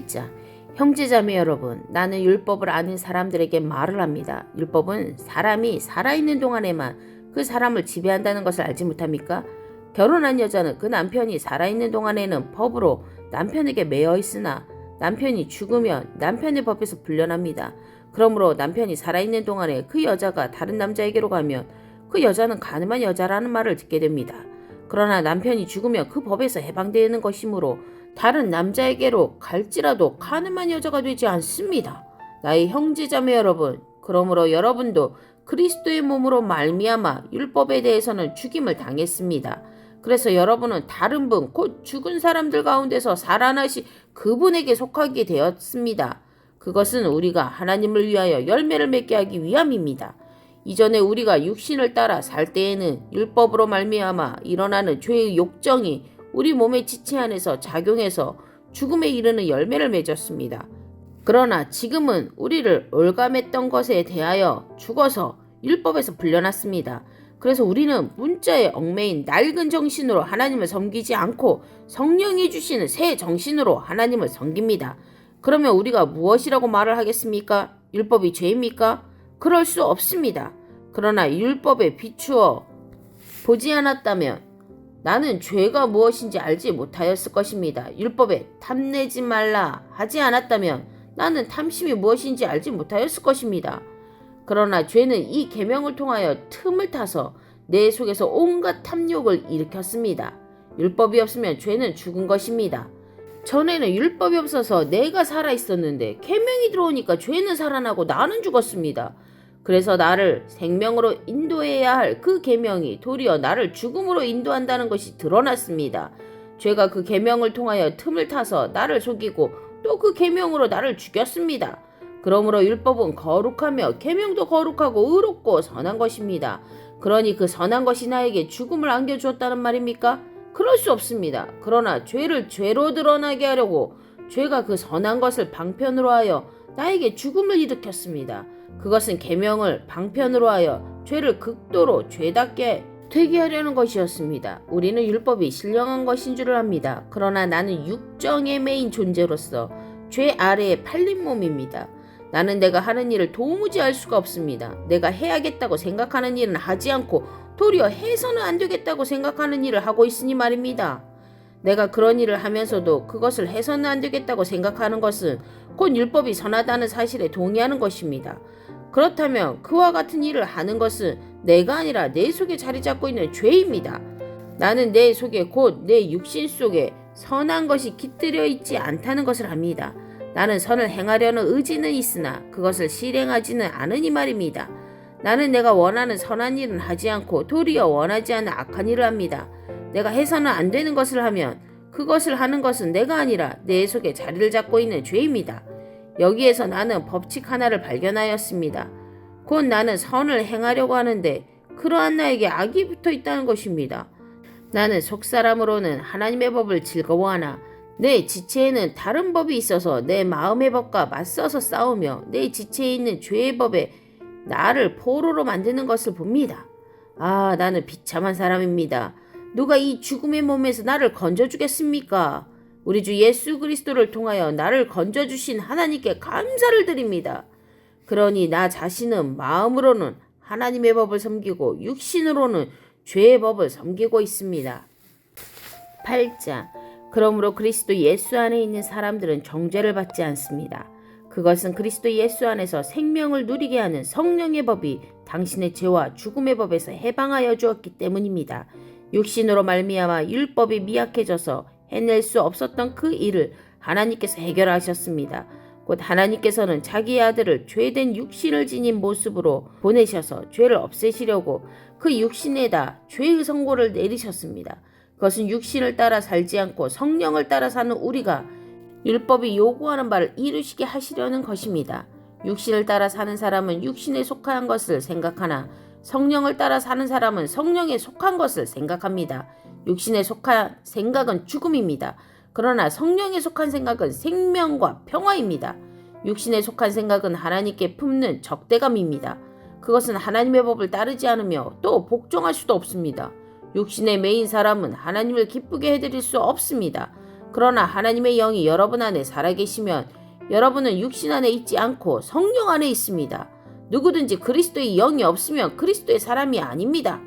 8자. 형제자매 여러분, 나는 율법을 아는 사람들에게 말을 합니다. 율법은 사람이 살아있는 동안에만 그 사람을 지배한다는 것을 알지 못합니까? 결혼한 여자는 그 남편이 살아있는 동안에는 법으로 남편에게 매여 있으나 남편이 죽으면 남편의 법에서 풀려납니다. 그러므로 남편이 살아있는 동안에 그 여자가 다른 남자에게로 가면 그 여자는 가늠한 여자라는 말을 듣게 됩니다. 그러나 남편이 죽으면 그 법에서 해방되는 것이므로 다른 남자에게로 갈지라도 가늠한 여자가 되지 않습니다. 나의 형제자매 여러분, 그러므로 여러분도 그리스도의 몸으로 말미암아 율법에 대해서는 죽임을 당했습니다. 그래서 여러분은 다른 분, 곧 죽은 사람들 가운데서 살아나시 그분에게 속하게 되었습니다. 그것은 우리가 하나님을 위하여 열매를 맺게 하기 위함입니다. 이전에 우리가 육신을 따라 살 때에는 율법으로 말미암아 일어나는 죄의 욕정이 우리 몸의 지체 안에서 작용해서 죽음에 이르는 열매를 맺었습니다. 그러나 지금은 우리를 올감했던 것에 대하여 죽어서 율법에서 풀려났습니다. 그래서 우리는 문자에 얽매인 낡은 정신으로 하나님을 섬기지 않고 성령이 주시는 새 정신으로 하나님을 섬깁니다. 그러면 우리가 무엇이라고 말을 하겠습니까? 율법이 죄입니까? 그럴 수 없습니다. 그러나 율법에 비추어 보지 않았다면 나는 죄가 무엇인지 알지 못하였을 것입니다. 율법에 탐내지 말라 하지 않았다면 나는 탐심이 무엇인지 알지 못하였을 것입니다. 그러나 죄는 이 계명을 통하여 틈을 타서 내 속에서 온갖 탐욕을 일으켰습니다. 율법이 없으면 죄는 죽은 것입니다. 전에는 율법이 없어서 내가 살아있었는데 계명이 들어오니까 죄는 살아나고 나는 죽었습니다. 그래서 나를 생명으로 인도해야 할 그 계명이 도리어 나를 죽음으로 인도한다는 것이 드러났습니다. 죄가 그 계명을 통하여 틈을 타서 나를 속이고 또 그 계명으로 나를 죽였습니다. 그러므로 율법은 거룩하며 계명도 거룩하고 의롭고 선한 것입니다. 그러니 그 선한 것이 나에게 죽음을 안겨주었다는 말입니까? 그럴 수 없습니다. 그러나 죄를 죄로 드러나게 하려고 죄가 그 선한 것을 방편으로 하여 나에게 죽음을 일으켰습니다. 그것은 계명을 방편으로 하여 죄를 극도로 죄답게 되게 하려는 것이었습니다. 우리는 율법이 신령한 것인 줄을 압니다. 그러나 나는 육정에 매인 존재로서 죄 아래에 팔린 몸입니다. 나는 내가 하는 일을 도무지 알 수가 없습니다. 내가 해야겠다고 생각하는 일은 하지 않고 도리어 해서는 안 되겠다고 생각하는 일을 하고 있으니 말입니다. 내가 그런 일을 하면서도 그것을 해서는 안 되겠다고 생각하는 것은 곧 율법이 선하다는 사실에 동의하는 것입니다. 그렇다면 그와 같은 일을 하는 것은 내가 아니라 내 속에 자리 잡고 있는 죄입니다. 나는 내 속에 곧 내 육신 속에 선한 것이 깃들여 있지 않다는 것을 압니다. 나는 선을 행하려는 의지는 있으나 그것을 실행하지는 않으니 말입니다. 나는 내가 원하는 선한 일은 하지 않고 도리어 원하지 않는 악한 일을 합니다. 내가 해서는 안 되는 것을 하면 그것을 하는 것은 내가 아니라 내 속에 자리를 잡고 있는 죄입니다. 여기에서 나는 법칙 하나를 발견하였습니다. 곧 나는 선을 행하려고 하는데 그러한 나에게 악이 붙어 있다는 것입니다. 나는 속사람으로는 하나님의 법을 즐거워하나 내 지체에는 다른 법이 있어서 내 마음의 법과 맞서서 싸우며 내 지체에 있는 죄의 법에 나를 포로로 만드는 것을 봅니다. 아, 나는 비참한 사람입니다. 누가 이 죽음의 몸에서 나를 건져주겠습니까? 우리 주 예수 그리스도를 통하여 나를 건져주신 하나님께 감사를 드립니다. 그러니 나 자신은 마음으로는 하나님의 법을 섬기고 육신으로는 죄의 법을 섬기고 있습니다. 8자. 그러므로 그리스도 예수 안에 있는 사람들은 정죄를 받지 않습니다. 그것은 그리스도 예수 안에서 생명을 누리게 하는 성령의 법이 당신의 죄와 죽음의 법에서 해방하여 주었기 때문입니다. 육신으로 말미암아 율법이 미약해져서 해낼 수 없었던 그 일을 하나님께서 해결하셨습니다. 곧 하나님께서는 자기의 아들을 죄된 육신을 지닌 모습으로 보내셔서 죄를 없애시려고 그 육신에다 죄의 선고를 내리셨습니다. 그것은 육신을 따라 살지 않고 성령을 따라 사는 우리가 율법이 요구하는 바를 이루시게 하시려는 것입니다. 육신을 따라 사는 사람은 육신에 속한 것을 생각하나 성령을 따라 사는 사람은 성령에 속한 것을 생각합니다. 육신에 속한 생각은 죽음입니다. 그러나 성령에 속한 생각은 생명과 평화입니다. 육신에 속한 생각은 하나님께 품는 적대감입니다. 그것은 하나님의 법을 따르지 않으며 또 복종할 수도 없습니다. 육신에 매인 사람은 하나님을 기쁘게 해드릴 수 없습니다. 그러나 하나님의 영이 여러분 안에 살아계시면 여러분은 육신 안에 있지 않고 성령 안에 있습니다. 누구든지 그리스도의 영이 없으면 그리스도의 사람이 아닙니다.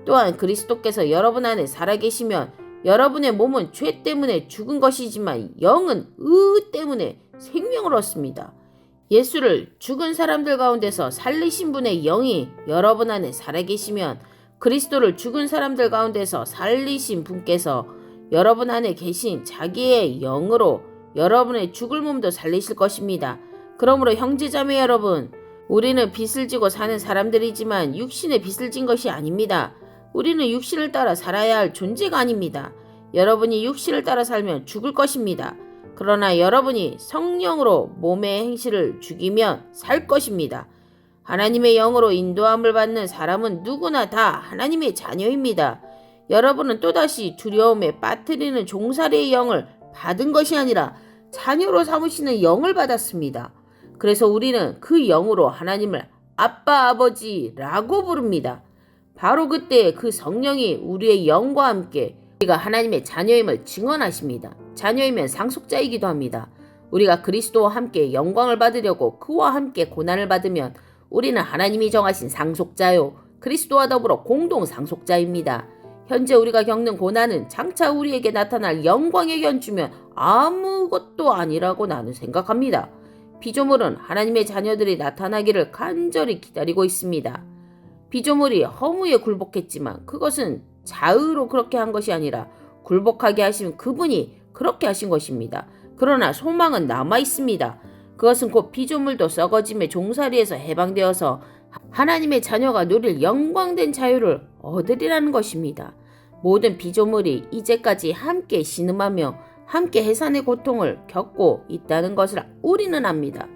또한 그리스도께서 여러분 안에 살아계시면 여러분의 몸은 죄 때문에 죽은 것이지만 영은 의 때문에 생명을 얻습니다. 예수를 죽은 사람들 가운데서 살리신 분의 영이 여러분 안에 살아계시면 그리스도를 죽은 사람들 가운데서 살리신 분께서 여러분 안에 계신 자기의 영으로 여러분의 죽을 몸도 살리실 것입니다. 그러므로 형제자매 여러분, 우리는 빚을 지고 사는 사람들이지만 육신의 빚을 진 것이 아닙니다. 우리는 육신을 따라 살아야 할 존재가 아닙니다. 여러분이 육신을 따라 살면 죽을 것입니다. 그러나 여러분이 성령으로 몸의 행실을 죽이면 살 것입니다. 하나님의 영으로 인도함을 받는 사람은 누구나 다 하나님의 자녀입니다. 여러분은 또다시 두려움에 빠뜨리는 종살이의 영을 받은 것이 아니라 자녀로 삼으시는 영을 받았습니다. 그래서 우리는 그 영으로 하나님을 아빠 아버지라고 부릅니다. 바로 그때 그 성령이 우리의 영과 함께 우리가 하나님의 자녀임을 증언하십니다. 자녀이면 상속자이기도 합니다. 우리가 그리스도와 함께 영광을 받으려고 그와 함께 고난을 받으면 우리는 하나님이 정하신 상속자요 그리스도와 더불어 공동 상속자입니다. 현재 우리가 겪는 고난은 장차 우리에게 나타날 영광의 연주면 아무것도 아니라고 나는 생각합니다. 피조물은 하나님의 자녀들이 나타나기를 간절히 기다리고 있습니다. 피조물이 허무에 굴복했지만 그것은 자의로 그렇게 한 것이 아니라 굴복하게 하신 그분이 그렇게 하신 것입니다. 그러나 소망은 남아 있습니다. 그것은 곧 피조물도 썩어짐의 종살이에서 해방되어서 하나님의 자녀가 누릴 영광된 자유를 얻으리라는 것입니다. 모든 피조물이 이제까지 함께 신음하며 함께 해산의 고통을 겪고 있다는 것을 우리는 압니다.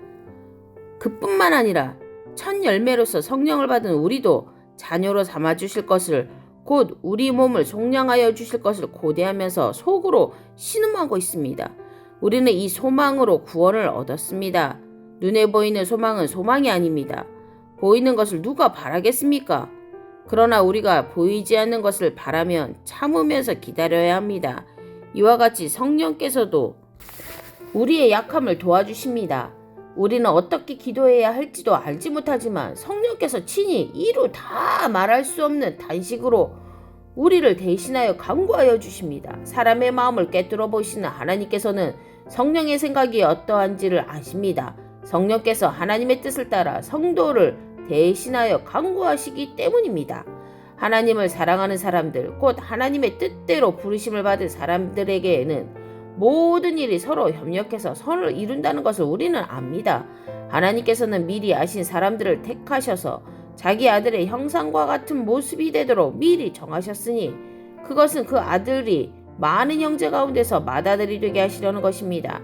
그뿐만 아니라 첫 열매로서 성령을 받은 우리도 자녀로 삼아주실 것을 곧 우리 몸을 속량하여 주실 것을 고대하면서 속으로 신음하고 있습니다. 우리는 이 소망으로 구원을 얻었습니다. 눈에 보이는 소망은 소망이 아닙니다. 보이는 것을 누가 바라겠습니까? 그러나 우리가 보이지 않는 것을 바라면 참으면서 기다려야 합니다. 이와 같이 성령께서도 우리의 약함을 도와주십니다. 우리는 어떻게 기도해야 할지도 알지 못하지만 성령께서 친히 이루 다 말할 수 없는 단식으로 우리를 대신하여 간구하여 주십니다. 사람의 마음을 꿰뚫어 보시는 하나님께서는 성령의 생각이 어떠한지를 아십니다. 성령께서 하나님의 뜻을 따라 성도를 대신하여 간구하시기 때문입니다. 하나님을 사랑하는 사람들, 곧 하나님의 뜻대로 부르심을 받은 사람들에게는 모든 일이 서로 협력해서 선을 이룬다는 것을 우리는 압니다. 하나님께서는 미리 아신 사람들을 택하셔서 자기 아들의 형상과 같은 모습이 되도록 미리 정하셨으니 그것은 그 아들이 많은 형제 가운데서 맏아들이 되게 하시려는 것입니다.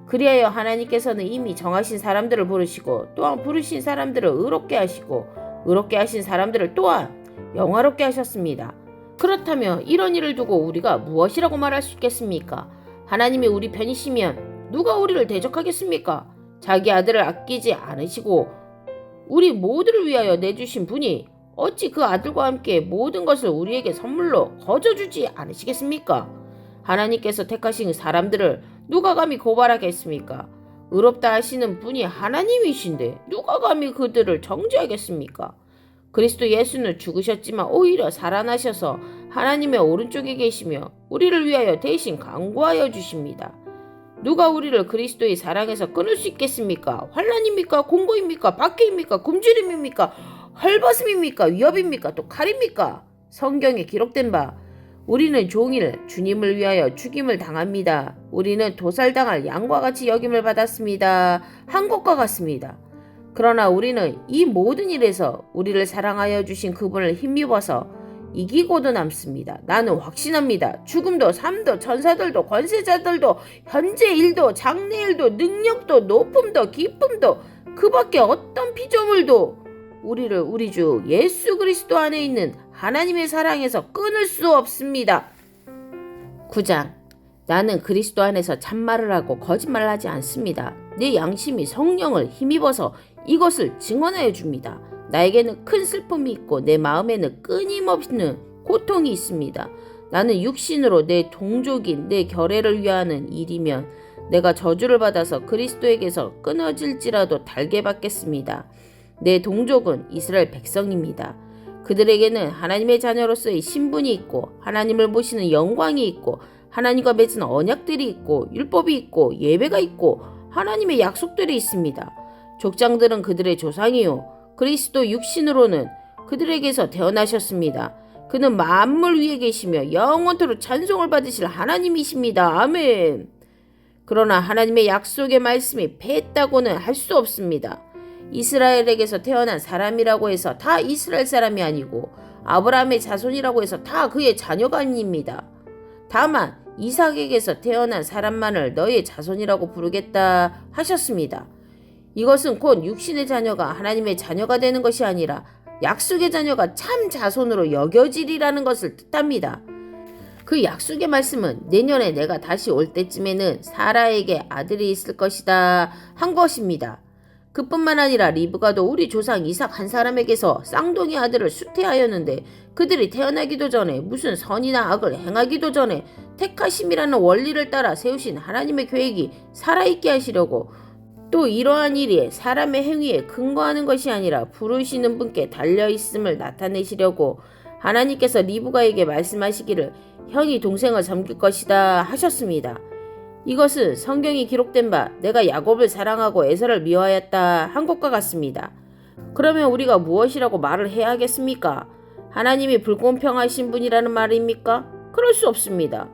그리하여 하나님께서는 이미 정하신 사람들을 부르시고 또한 부르신 사람들을 의롭게 하시고 의롭게 하신 사람들을 또한 영화롭게 하셨습니다. 그렇다면 이런 일을 두고 우리가 무엇이라고 말할 수 있겠습니까? 하나님이 우리 편이시면 누가 우리를 대적하겠습니까? 자기 아들을 아끼지 않으시고 우리 모두를 위하여 내주신 분이 어찌 그 아들과 함께 모든 것을 우리에게 선물로 거저주지 않으시겠습니까? 하나님께서 택하신 사람들을 누가 감히 고발하겠습니까? 의롭다 하시는 분이 하나님이신데 누가 감히 그들을 정죄하겠습니까? 그리스도 예수는 죽으셨지만 오히려 살아나셔서 하나님의 오른쪽에 계시며 우리를 위하여 대신 간구하여 주십니다. 누가 우리를 그리스도의 사랑에서 끊을 수 있겠습니까? 환난입니까? 공고입니까? 박해입니까? 굶주림입니까? 헐벗음입니까? 위협입니까? 또 칼입니까? 성경에 기록된 바 우리는 종일 주님을 위하여 죽임을 당합니다. 우리는 도살당할 양과 같이 여김을 받았습니다. 한 것과 같습니다. 그러나 우리는 이 모든 일에서 우리를 사랑하여 주신 그분을 힘입어서 이기고도 남습니다. 나는 확신합니다. 죽음도 삶도 천사들도 권세자들도 현재 일도 장래일도 능력도 높음도 기쁨도 그 밖에 어떤 피조물도 우리를 우리 주 예수 그리스도 안에 있는 하나님의 사랑에서 끊을 수 없습니다. 9장 나는 그리스도 안에서 참말을 하고 거짓말을 하지 않습니다. 내 양심이 성령을 힘입어서 이것을 증언하여 줍니다. 나에게는 큰 슬픔이 있고 내 마음에는 끊임없는 고통이 있습니다. 나는 육신으로 내 동족인 내 결례를 위하는 일이면 내가 저주를 받아서 그리스도에게서 끊어질지라도 달게 받겠습니다. 내 동족은 이스라엘 백성입니다. 그들에게는 하나님의 자녀로서의 신분이 있고 하나님을 모시는 영광이 있고 하나님과 맺은 언약들이 있고 율법이 있고 예배가 있고 하나님의 약속들이 있습니다. 족장들은 그들의 조상이요 그리스도 육신으로는 그들에게서 태어나셨습니다. 그는 만물 위에 계시며 영원토록 찬송을 받으실 하나님이십니다. 아멘. 그러나 하나님의 약속의 말씀이 패했다고는 할 수 없습니다. 이스라엘에게서 태어난 사람이라고 해서 다 이스라엘 사람이 아니고 아브라함의 자손이라고 해서 다 그의 자녀가 아닙니다. 다만 이삭에게서 태어난 사람만을 너의 자손이라고 부르겠다 하셨습니다. 이것은 곧 육신의 자녀가 하나님의 자녀가 되는 것이 아니라 약속의 자녀가 참 자손으로 여겨지리라는 것을 뜻합니다. 그 약속의 말씀은 내년에 내가 다시 올 때쯤에는 사라에게 아들이 있을 것이다 한 것입니다. 그뿐만 아니라 리브가도 우리 조상 이삭 한 사람에게서 쌍둥이 아들을 수태하였는데 그들이 태어나기도 전에 무슨 선이나 악을 행하기도 전에 택하심이라는 원리를 따라 세우신 하나님의 계획이 살아있게 하시려고 또 이러한 일이 사람의 행위에 근거하는 것이 아니라 부르시는 분께 달려있음을 나타내시려고 하나님께서 리브가에게 말씀하시기를 형이 동생을 섬길 것이다 하셨습니다. 이것은 성경이 기록된 바 내가 야곱을 사랑하고 에서를 미워하였다 한 것과 같습니다. 그러면 우리가 무엇이라고 말을 해야 하겠습니까? 하나님이 불공평하신 분이라는 말입니까? 그럴 수 없습니다.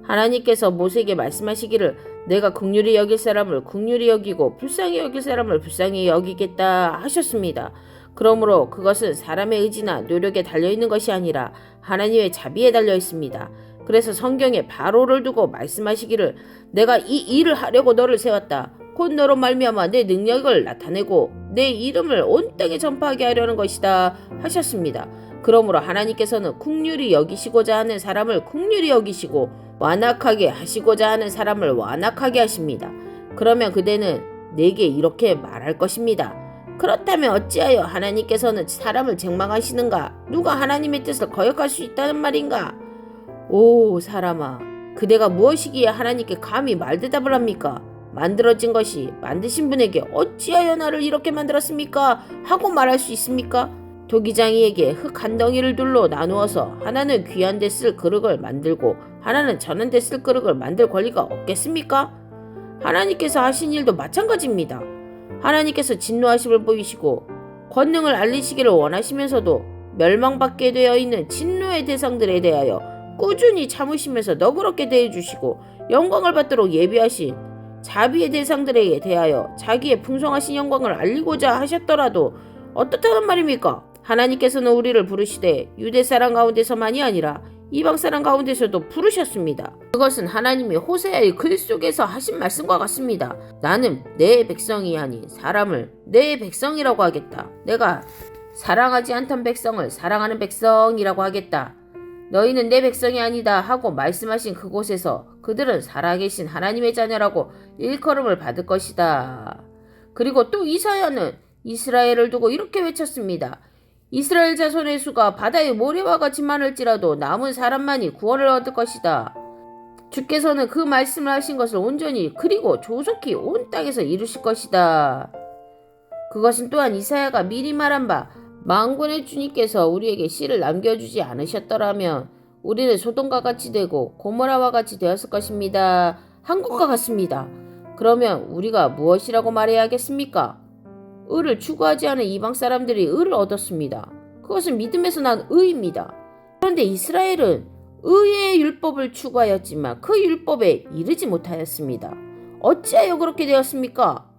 하나님께서 모세에게 말씀하시기를 내가 긍휼히 여길 사람을 긍휼히 여기고 불쌍히 여길 사람을 불쌍히 여기겠다 하셨습니다. 그러므로 그것은 사람의 의지나 노력에 달려있는 것이 아니라 하나님의 자비에 달려있습니다. 그래서 성경에 바로를 두고 말씀하시기를 내가 이 일을 하려고 너를 세웠다. 곧 너로 말미암아 내 능력을 나타내고 내 이름을 온 땅에 전파하게 하려는 것이다 하셨습니다. 그러므로 하나님께서는 긍휼히 여기시고자 하는 사람을 긍휼히 여기시고 완악하게 하시고자 하는 사람을 완악하게 하십니다. 그러면 그대는 내게 이렇게 말할 것입니다. 그렇다면 어찌하여 하나님께서는 사람을 책망하시는가? 누가 하나님의 뜻을 거역할 수 있다는 말인가? 오 사람아, 그대가 무엇이기에 하나님께 감히 말대답을 합니까? 만들어진 것이 만드신 분에게 어찌하여 나를 이렇게 만들었습니까? 하고 말할 수 있습니까? 도기장이에게 흙 한 덩이를 둘로 나누어서 하나는 귀한 데 쓸 그릇을 만들고 하나는 전한 데 쓸 그릇을 만들 권리가 없겠습니까? 하나님께서 하신 일도 마찬가지입니다. 하나님께서 진노하심을 보이시고 권능을 알리시기를 원하시면서도 멸망받게 되어 있는 진노의 대상들에 대하여 꾸준히 참으시면서 너그럽게 대해주시고 영광을 받도록 예비하신 자비의 대상들에 대하여 자기의 풍성하신 영광을 알리고자 하셨더라도 어떻다는 말입니까? 하나님께서는 우리를 부르시되 유대 사람 가운데서만이 아니라 이방 사람 가운데서도 부르셨습니다. 그것은 하나님이 호세아의 글 속에서 하신 말씀과 같습니다. 나는 내 백성이 아닌 사람을 내 백성이라고 하겠다. 내가 사랑하지 않던 백성을 사랑하는 백성이라고 하겠다. 너희는 내 백성이 아니다 하고 말씀하신 그곳에서 그들은 살아계신 하나님의 자녀라고 일컬음을 받을 것이다. 그리고 또 이사야는 이스라엘을 두고 이렇게 외쳤습니다. 이스라엘 자손의 수가 바다의 모래와 같이 많을지라도 남은 사람만이 구원을 얻을 것이다. 주께서는 그 말씀을 하신 것을 온전히 그리고 조속히 온 땅에서 이루실 것이다. 그것은 또한 이사야가 미리 말한 바 만군의 주님께서 우리에게 씨를 남겨주지 않으셨더라면 우리는 소돔과 같이 되고 고모라와 같이 되었을 것입니다. 한 것과 같습니다. 그러면 우리가 무엇이라고 말해야 하겠습니까? 의를 추구하지 않은 이방 사람들이 의를 얻었습니다. 그것은 믿음에서 난 의입니다. 그런데 이스라엘은 의의 율법을 추구하였지만 그 율법에 이르지 못하였습니다. 어찌하여 그렇게 되었습니까?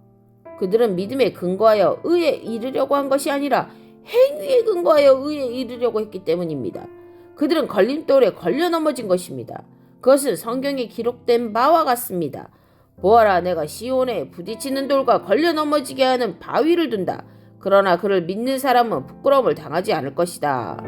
그들은 믿음에 근거하여 의에 이르려고 한 것이 아니라 행위에 근거하여 의에 이르려고 했기 때문입니다. 그들은 걸림돌에 걸려 넘어진 것입니다. 그것은 성경에 기록된 바와 같습니다. 보아라, 내가 시온에 부딪히는 돌과 걸려 넘어지게 하는 바위를 둔다. 그러나 그를 믿는 사람은 부끄러움을 당하지 않을 것이다.